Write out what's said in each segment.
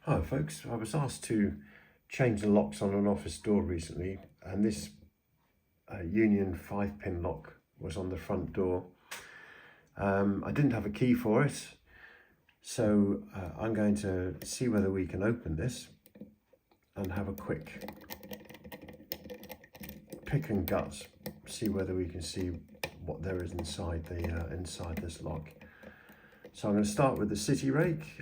Hi folks, I was asked to change the locks on an office door recently, and this Union 5-pin lock was on the front door. I didn't have a key for it, so I'm going to see whether we can open this and have a quick pick and gut, see whether we can see what there is inside the inside this lock. So I'm going to start with the city rake,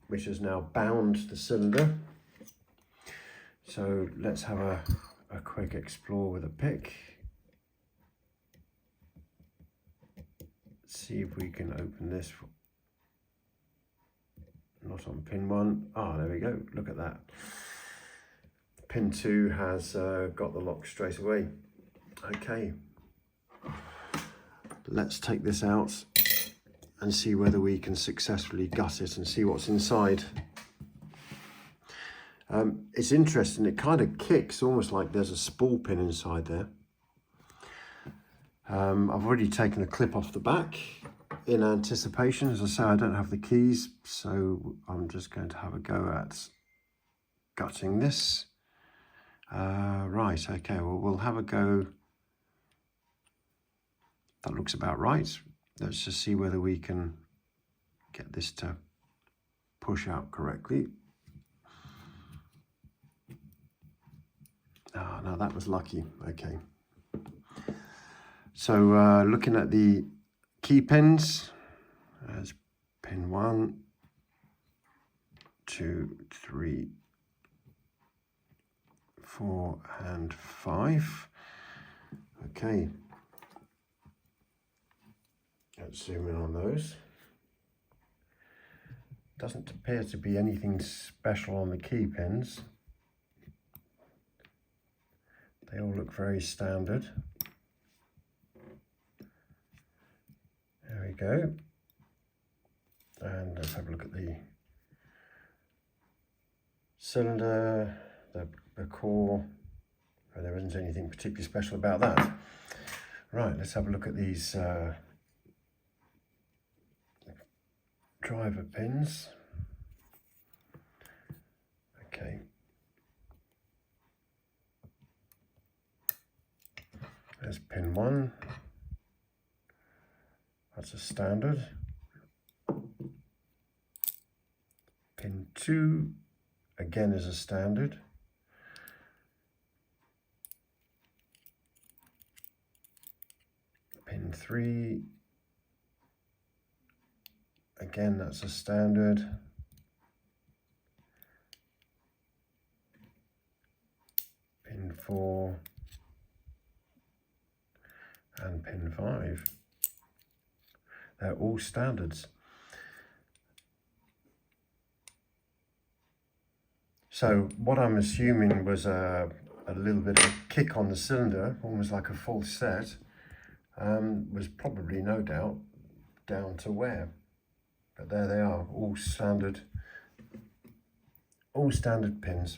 which has now bound the cylinder. So let's have a quick explore with a pick. See if we can open this. Not on pin 1. Ah, there we go. Look at that. Pin 2 has got the lock straight away. Okay. Let's take this out and see whether we can successfully gut it and see what's inside. It's interesting, it kind of kicks almost like there's a spool pin inside there. I've already taken the clip off the back in anticipation. As I say, I don't have the keys, so I'm just going to have a go at gutting this. Right, okay, well, we'll have a go. That looks about right. Let's just see whether we can get this to push out correctly. Ah, no, that was lucky. Okay. So looking at the key pins, there's pin 1, 2, 3, 4, and 5. Okay. Let's zoom in on those. Doesn't appear to be anything special on the key pins. They all look very standard. There we go. And let's have a look at the cylinder, the core. Oh, there isn't anything particularly special about that. Right, let's have a look at these driver pins. Okay. There's pin 1. That's a standard. Pin 2 again is a standard. Pin 3 again, that's a standard. Pin 4 and pin 5. They're all standards. So what I'm assuming was a little bit of a kick on the cylinder, almost like a false set, was probably, no doubt, down to wear. But there they are, all standard pins.